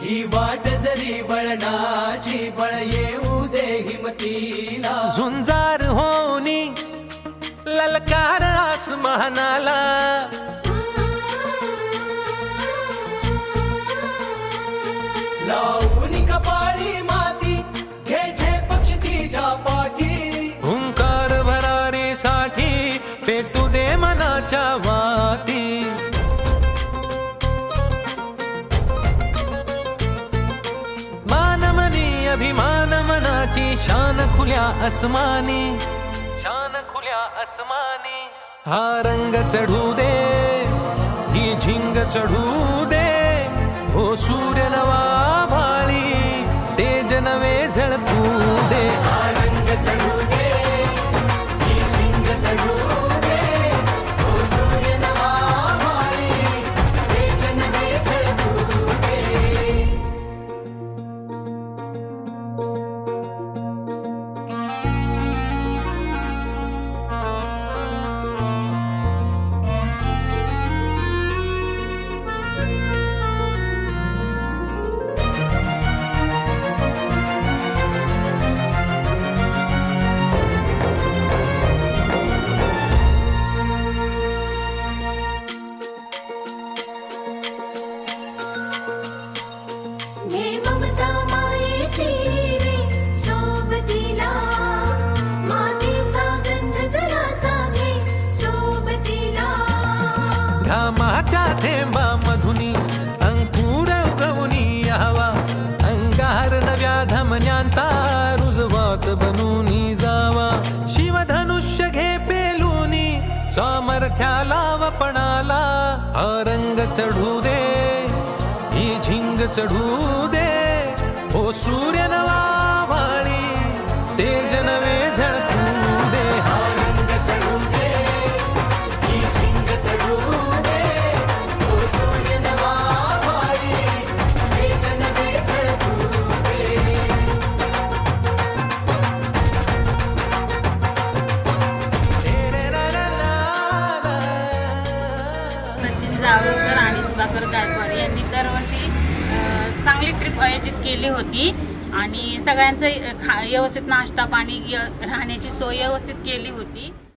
ही वाट जरी वळणाची बळ येऊ दे हिमतीला झुंजार होनी ललकार आसमानाला लावून कपाळी माती घ्यायचे पक्षी तिच्या पाठी हुंकार भरारीसाठी पेटू दे मनाच्या वाती मानमनी अभिमान मनाची शान खुल्या आसमानी शान खुल्या आसमानी हा रंग चढू दे ही झिंग चढू दे हो सूर्य नवा भाळी तेज नवे झळकू दे हा रंग चढू दे ही झिंग चढू दे ओ सूर्य नवा भाळी तेज नवे झळकू दे हे ममता मायेची रे सोबतीला मातीचा गंध जरासा घे सोबतीला घामाच्या थेंबा मधुनी अंकुर उगवूनी यावा अंगार नव्या धमन्यांचा रुजवात बनूनी जावा शिवधनुष्य घे पेलूनी सामर्थ्याला वपणाला हा रंग चढू दे ही झिंग चढू दे हो सूर्य नवा भाळी तेज नवे झळकू दे हा रंग चढू दे ही झिंग चढू दे ओ सूर्य नवा भाळी तेज नवे झळकू दे सचिन जावळकर आणि सुधाकर गायकवाड यांनी दरवर्षी चांगली ट्रिप आयोजित केली होती आणि सगळ्यांचं व्यवस्थित नाश्ता पाणी राहण्याची सोय व्यवस्थित केली होती.